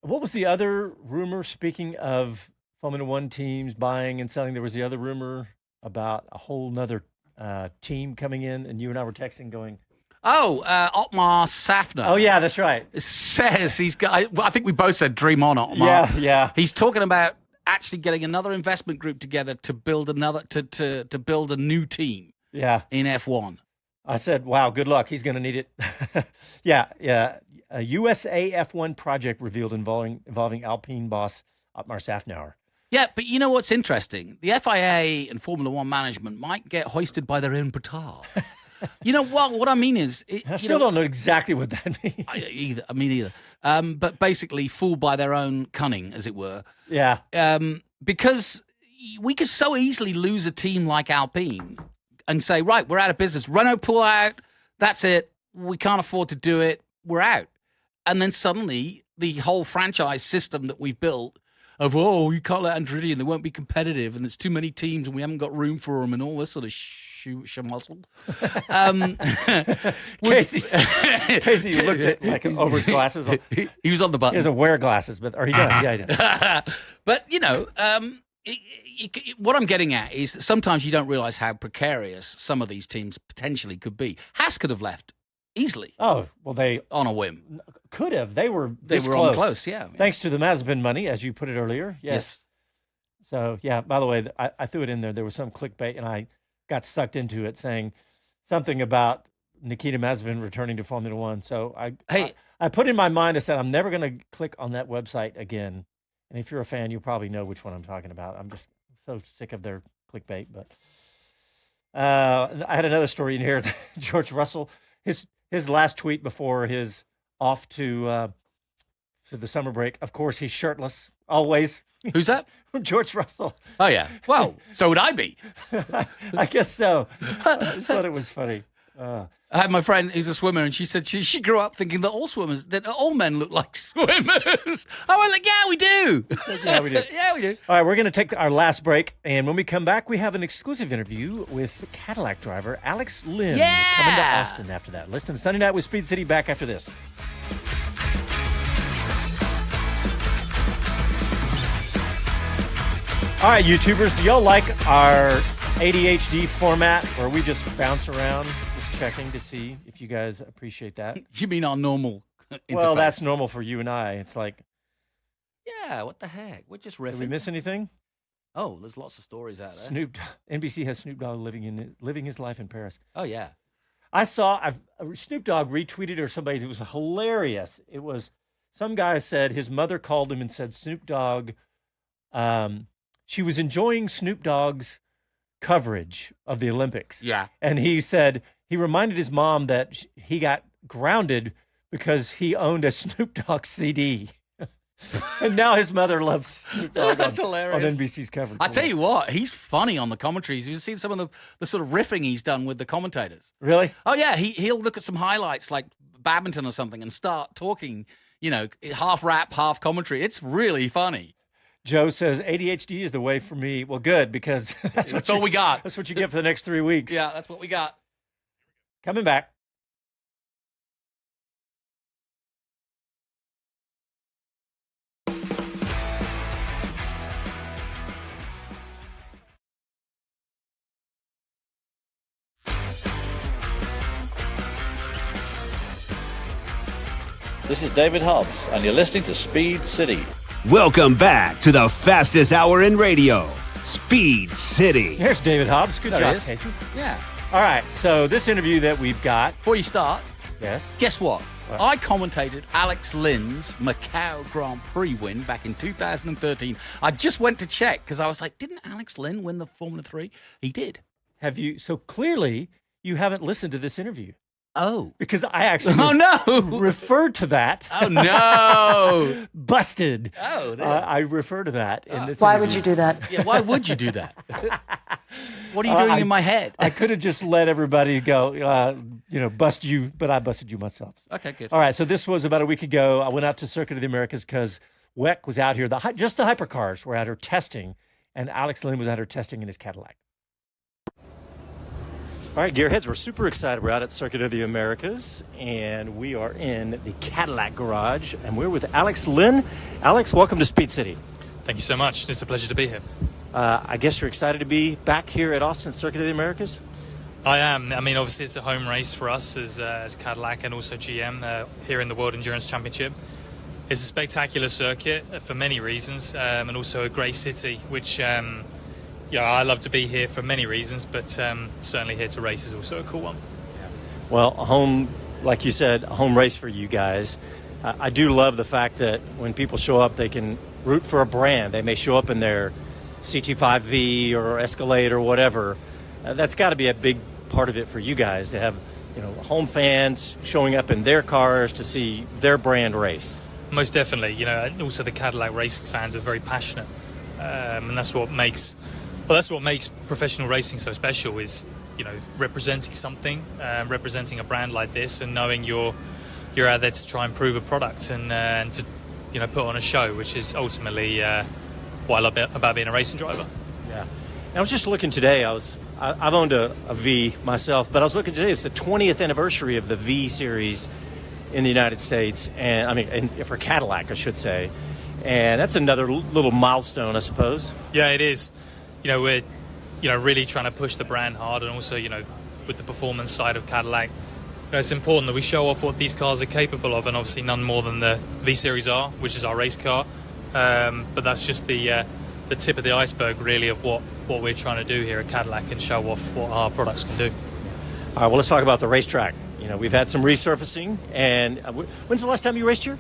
What was the other rumor, speaking of Formula One teams buying and selling? There was the other rumor about a whole nother team coming in, and you and I were texting going, Otmar Safner. oh, yeah, that's right. Says he's got, I think we both said dream on, Otmar. Yeah. He's talking about actually getting another investment group together to build to build a new team Yeah. in F1. I said, wow, good luck. He's going to need it. Yeah. A USA F1 project revealed involving Alpine boss Otmar Safnauer. Yeah, but you know what's interesting? The FIA and Formula One management might get hoisted by their own petard. You know what I mean is... I still don't know exactly what that means. I mean either. But basically fooled by their own cunning, as it were. Yeah. Because we could so easily lose a team like Alpine and say, right, we're out of business. Renault pull out. That's it. we can't afford to do it, we're out. And then suddenly the whole franchise system that we've built of, you can't let Andretti and they won't be competitive and there's too many teams and we haven't got room for them and all this sort of shamuzzle. Casey looked at like over his glasses. He was on the button. He doesn't wear glasses, but or he does. Yeah, he does. But what I'm getting at is that sometimes you don't realize how precarious some of these teams potentially could be. Haas could have left easily. Oh, well, they on a whim could have. They were on close. Yeah. Thanks to the Mazepin money, as you put it earlier. Yes. So yeah. By the way, I threw it in there. There was some clickbait, and I got sucked into it, saying something about Nikita Mazepin returning to Formula One. So I put in my mind, I said I'm never going to click on that website again. And if you're a fan, you probably know which one I'm talking about. I'm just so sick of their clickbait. But I had another story in here. George Russell, his last tweet before his off to the summer break. Of course, he's shirtless always. Who's that? George Russell. Oh yeah. Well, so would I be. I guess so. I just thought it was funny. I had my friend who's a swimmer, and she said she grew up thinking that all men look like swimmers. I was like, yeah, we do. Yeah, we do. Yeah, we do. All right, we're going to take our last break, and when we come back, we have an exclusive interview with Cadillac driver Alex Lynn coming to Austin after that. Listen to Sunday Night with Speed City back after this. All right, YouTubers, do y'all like our ADHD format where we just bounce around, just checking to see if you guys appreciate that? You mean our normal interface? Well, that's normal for you and I. It's like, yeah, what the heck? We're just riffing. did we miss anything? Oh, there's lots of stories out there. NBC has Snoop Dogg living his life in Paris. Oh, yeah. I saw Snoop Dogg retweeted or somebody. It was hilarious. It was some guy said his mother called him and said Snoop Dogg, she was enjoying Snoop Dogg's coverage of the Olympics. Yeah. And he said he reminded his mom that he got grounded because he owned a Snoop Dogg CD. And now his mother loves Snoop Dogg That's on hilarious. NBC's coverage. I tell you what, he's funny on the commentaries. You've seen some of the sort of riffing he's done with the commentators. Really? Oh, yeah. He'll look at some highlights like badminton or something and start talking, half rap, half commentary. It's really funny. Joe says ADHD is the way for me. Well, good, because that's all we got. That's what you get for the next 3 weeks. Yeah, that's what we got. Coming back. This is David Hobbs, and you're listening to Speed City. Welcome back to the fastest hour in radio, Speed City. Here's David Hobbs. Good There job, it is. Casey. Yeah. All right, so this interview that we've got. Before you start, Yes. guess what? What? I commentated Alex Lynn's Macau Grand Prix win back in 2013. I just went to check because I was like, didn't Alex Lynn win the Formula 3? He did. Have you? So clearly, you haven't listened to this interview Oh. because I actually Oh, no. referred to that. Oh, no. Busted. Oh, there. I refer to that in this. Why would you do that? Yeah, why would you do that? What are you doing in my head? I could have just let everybody go, bust you, but I busted you myself. Okay, good. All right, so this was about a week ago. I went out to Circuit of the Americas because WEC was out here. Just the hypercars were out here testing, and Alex Lynn was out here testing in his Cadillac. All right, Gearheads, we're super excited. We're out at Circuit of the Americas, and we are in the Cadillac garage, and we're with Alex Lynn. Alex, welcome to Speed City. Thank you so much. It's a pleasure to be here. I guess you're excited to be back here at Austin Circuit of the Americas? I am. I mean, obviously, it's a home race for us as Cadillac and also GM here in the World Endurance Championship. It's a spectacular circuit for many reasons, and also a great city, which I love to be here for many reasons, but certainly here to race is also a cool one. Well, a home, like you said, a home race for you guys. I do love the fact that when people show up, they can root for a brand. They may show up in their CT5V or Escalade or whatever. That's got to be a big part of it for you guys to have, home fans showing up in their cars to see their brand race. Most definitely. Also the Cadillac racing fans are very passionate, and that's what makes professional racing so special. Is representing something, representing a brand like this, and knowing you're out there to try and prove a product and to put on a show, which is ultimately what I love about being a racing driver. Yeah. I was just looking today. I've owned a V myself, but I was looking today. It's the 20th anniversary of the V series in the United States, and for Cadillac, I should say. And that's another little milestone, I suppose. Yeah, it is. We're really trying to push the brand hard, and also with the performance side of Cadillac, it's important that we show off what these cars are capable of, and obviously none more than the V Series R, which is our race car. But that's just the tip of the iceberg, really, of what we're trying to do here at Cadillac and show off what our products can do. All right, well, let's talk about the racetrack. We've had some resurfacing, and when's the last time you raced here?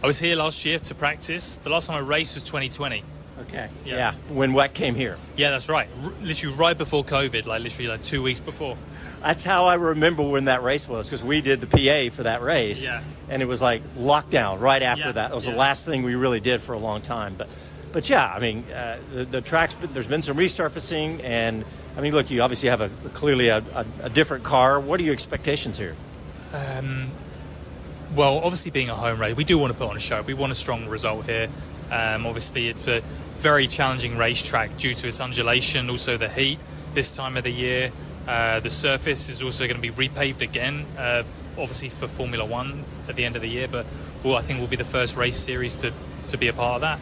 I was here last year to practice. The last time I raced was 2020. Okay. Yeah. Yeah, when WEC came here. Yeah, that's right. Literally right before COVID, like 2 weeks before. That's how I remember when that race was, because we did the PA for that race. Yeah. And it was like lockdown right after Yeah, that. It was yeah. the last thing we really did for a long time. But yeah, the track's there's been some resurfacing, and look, you obviously have clearly a different car. What are your expectations here? Well, obviously being a home race, we do want to put on a show. We want a strong result here. Obviously, it's a very challenging racetrack due to its undulation, also the heat this time of the year. The surface is also going to be repaved again, obviously for Formula One at the end of the year, but I think we'll be the first race series to be a part of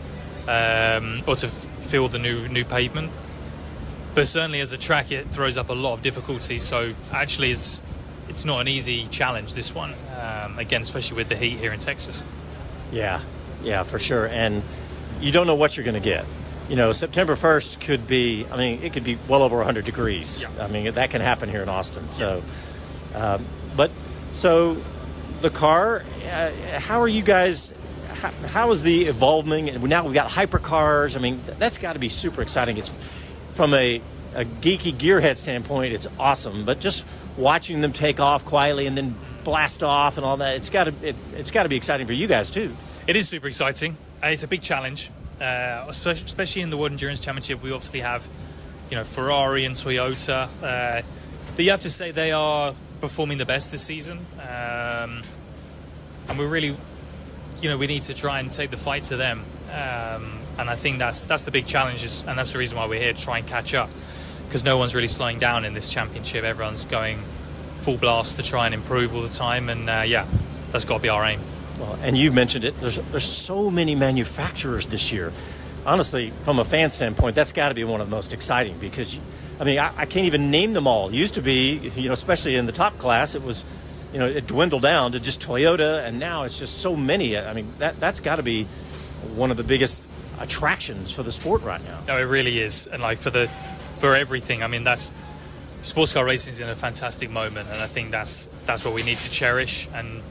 that, or to fill the new pavement. But certainly as a track, it throws up a lot of difficulties, so actually it's not an easy challenge, this one, again, especially with the heat here in Texas. Yeah, for sure. And you don't know what you're going to get. September 1st could be, it could be well over 100 degrees. Yeah. That can happen here in Austin. So, so the car, how are you guys, how is the evolving? And now we've got hypercars. That's got to be super exciting. It's from a geeky gearhead standpoint, it's awesome. But just watching them take off quietly and then blast off and all that, it's got to be exciting for you guys too. It is super exciting. It's a big challenge, especially in the World Endurance Championship. We obviously have, Ferrari and Toyota. But you have to say they are performing the best this season, and we're really, we need to try and take the fight to them. And I think that's the big challenge, and that's the reason why we're here, to try and catch up, because no one's really slowing down in this championship. Everyone's going full blast to try and improve all the time, and that's got to be our aim. Well, and you've mentioned it. There's so many manufacturers this year. Honestly, from a fan standpoint, that's got to be one of the most exciting, because I can't even name them all. It used to be, especially in the top class, it was, it dwindled down to just Toyota, and now it's just so many. That's got to be one of the biggest attractions for the sport right now. No, it really is, and for everything. That's sports car racing is in a fantastic moment, and I think that's what we need to cherish and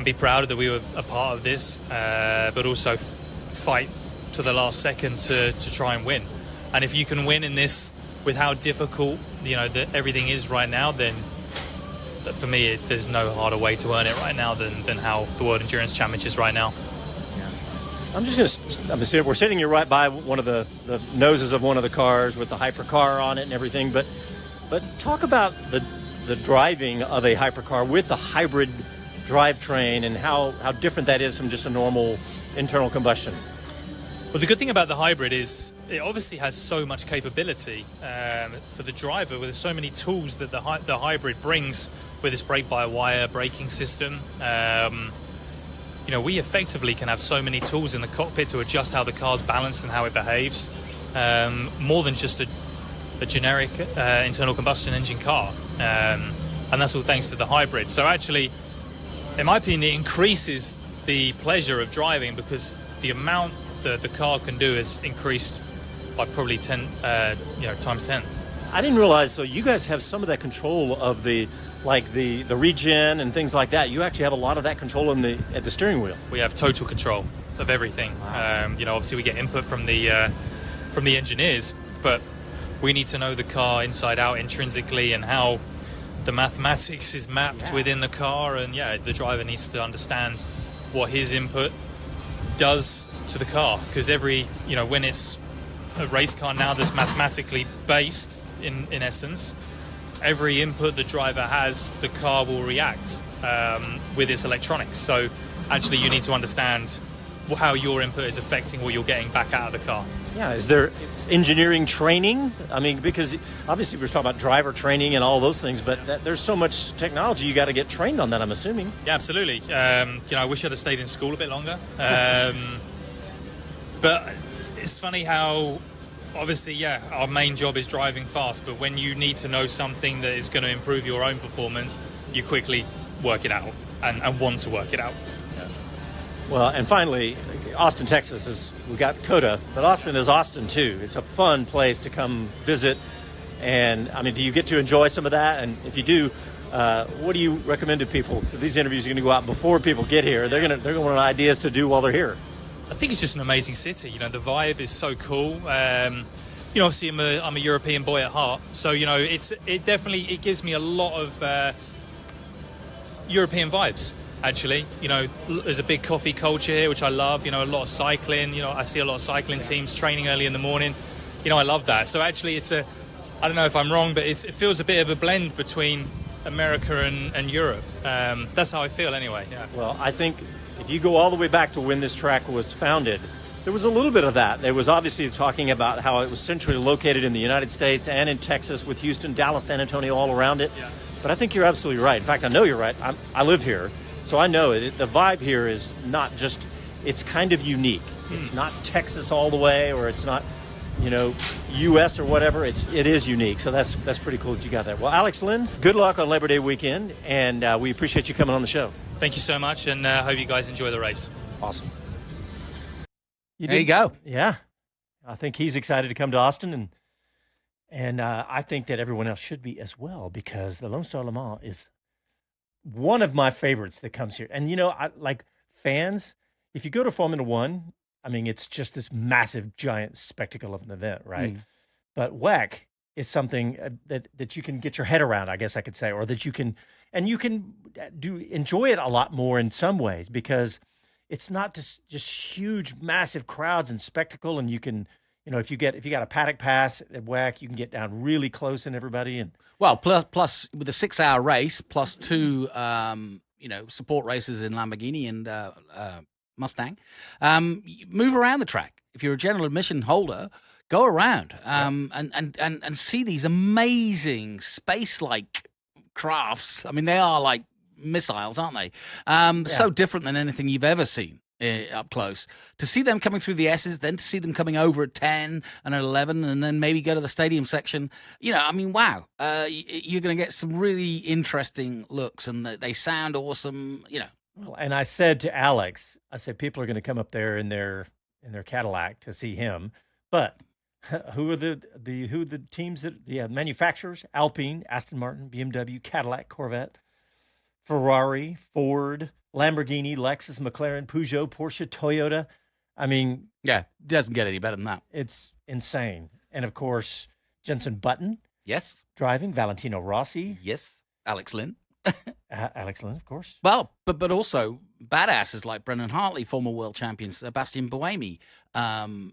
be proud that we were a part of this, but also fight to the last second to try and win. And if you can win in this with how difficult that everything is right now, then for me there's no harder way to earn it right now than how the World Endurance Championship is right now. We're sitting here right by one of the noses of one of the cars with the hypercar on it and everything, but talk about the driving of a hypercar with a hybrid drivetrain and how different that is from just a normal internal combustion. Well, the good thing about the hybrid is it obviously has so much capability for the driver, with so many tools that the hybrid brings with its brake-by-wire braking system. We effectively can have so many tools in the cockpit to adjust how the car's balanced and how it behaves, more than just a generic internal combustion engine car. And that's all thanks to the hybrid. So actually, in my opinion, it increases the pleasure of driving, because the amount that the car can do is increased by probably 10, times 10. I didn't realize, so you guys have some of that control of the regen and things like that. You actually have a lot of that control at the steering wheel. We have total control of everything. Wow. Obviously we get input from the engineers, but we need to know the car inside out intrinsically and how the mathematics is mapped within the car, and the driver needs to understand what his input does to the car, because when it's a race car now that's mathematically based in essence, every input the driver has, the car will react with its electronics. So actually you need to understand how your input is affecting what you're getting back out of the car. Yeah, is there engineering training? I mean, because obviously we're talking about driver training and all those things, but there's so much technology you got to get trained on that, I'm assuming. Yeah, absolutely. I wish I'd have stayed in school a bit longer. But it's funny how, obviously, our main job is driving fast, but when you need to know something that is going to improve your own performance, you quickly work it out and want to work it out. Well, and finally, Austin, Texas we got COTA, but Austin is Austin too. It's a fun place to come visit. And I mean, do you get to enjoy some of that? And if you do, what do you recommend to people? So these interviews are going to go out before people get here. They're going to want ideas to do while they're here. I think it's just an amazing city. You know, the vibe is so cool. Obviously I'm a European boy at heart, so it gives me a lot of European vibes. Actually, there's a big coffee culture here, which I love. A lot of cycling. I see a lot of cycling teams training early in the morning. I love that. So actually, I don't know if I'm wrong, but it feels a bit of a blend between America and Europe. That's how I feel anyway. Yeah. Well, I think if you go all the way back to when this track was founded, there was a little bit of that. There was obviously talking about how it was centrally located in the United States and in Texas with Houston, Dallas, San Antonio all around it. Yeah. But I think you're absolutely right. In fact, I know you're right. I live here. So I know it. The vibe here is not just, it's kind of unique. It's not Texas all the way, or it's not, U.S. or whatever. It is unique. So that's pretty cool that you got that. Well, Alex Lynn, good luck on Labor Day weekend, and we appreciate you coming on the show. Thank you so much, and hope you guys enjoy the race. Awesome. There you go. Yeah. I think he's excited to come to Austin, and I think that everyone else should be as well, because the Lone Star Le Mans is one of my favorites that comes here. And, I like fans, if you go to Formula One, I mean, it's just this massive, giant spectacle of an event, right? But WEC is something that you can get your head around, I guess I could say, or that you can enjoy it a lot more in some ways, because it's not just huge, massive crowds and spectacle. And you can, if you got a paddock pass at WEC, you can get down really close in everybody. And well, plus with a 6-hour race, plus 2, support races in Lamborghini and Mustang, move around the track. If you're a general admission holder, go around and see these amazing space-like crafts. I mean, they are like missiles, aren't they? So different than anything you've ever seen up close. To see them coming through the S's, then to see them coming over at 10 and at 11, and then maybe go to the stadium section. Wow. You're going to get some really interesting looks, and they sound awesome. Well, and I said to Alex, people are going to come up there in their Cadillac to see him, but who are the teams that manufacturers? Alpine, Aston Martin, BMW, Cadillac, Corvette, Ferrari, Ford, Lamborghini, Lexus, McLaren, Peugeot, Porsche, Toyota. I mean, it doesn't get any better than that. It's insane. And of course, Jenson Button. Yes. Driving, Valentino Rossi. Yes. Alex Lynn. Alex Lynn, of course. Well, but also badasses like Brendan Hartley, former world champions, Sebastian Buemi.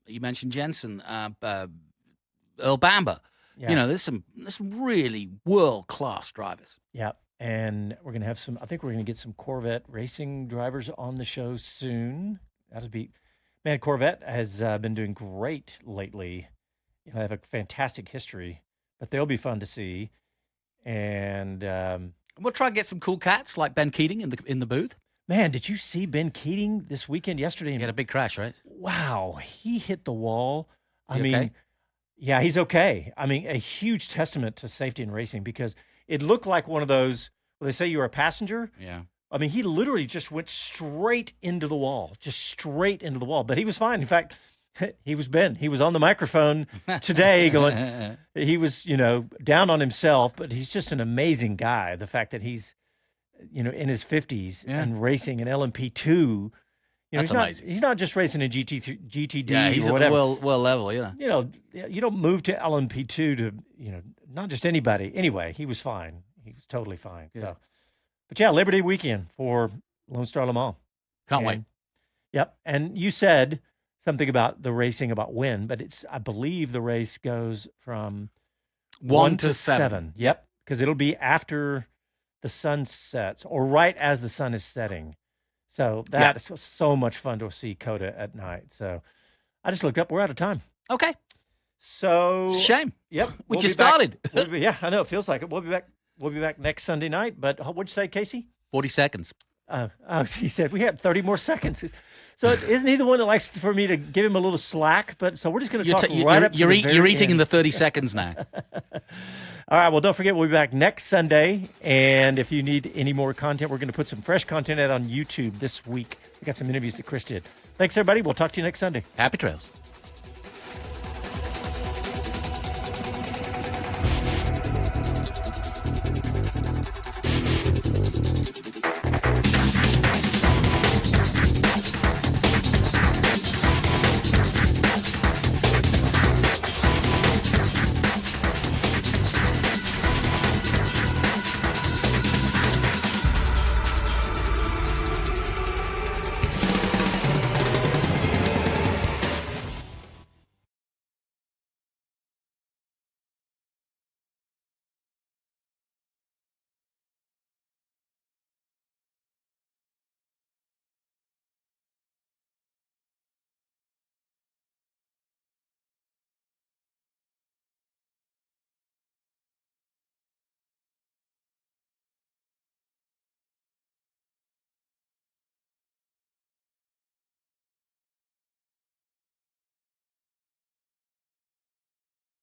You mentioned Jensen, Earl Bamber. Yeah. There's some really world-class drivers. Yeah. And we're going to have I think we're going to get some Corvette racing drivers on the show soon. Corvette has been doing great lately. They have a fantastic history, but they'll be fun to see. And we'll try and get some cool cats like Ben Keating in the booth. Man, did you see Ben Keating this weekend, yesterday? He had a big crash, right? Wow. He hit the wall. Okay? Yeah, he's okay. I mean, a huge testament to safety in racing, because it looked like one of those, they say you're a passenger. Yeah. I mean, he literally just went straight into the wall, but he was fine. In fact, he was Ben. He was on the microphone today going, he was, down on himself, but he's just an amazing guy. The fact that he's, in his 50s and racing an LMP2, That's amazing. He's not just racing a GTD he's or at whatever. the world level, yeah. You don't move to LMP2 to, not just anybody. Anyway, he was fine. He was totally fine. Yeah. So, but yeah, Labor Day weekend for Lone Star Le Mans. Can't wait. Yep. And you said something about the racing, about when, but I believe the race goes from 1 to 7. Yep. because it'll be after the sun sets or right as the sun is setting. So that's so much fun to see COTA at night. So I just looked up. We're out of time. Okay. So It's a shame. Yep. We we'll just be back. started. Yeah, I know. It feels like it. We'll be back. We'll be back next Sunday night. But what'd you say, Casey? 40 seconds. He said we have 30 more seconds. So isn't he the one that likes for me to give him a little slack? But so we're just going to talk right up to the very You're eating in end. the 30 seconds now. All right. Well, don't forget, we'll be back next Sunday. And if you need any more content, we're going to put some fresh content out on YouTube this week. We got some interviews that Chris did. Thanks, everybody. We'll talk to you next Sunday. Happy trails.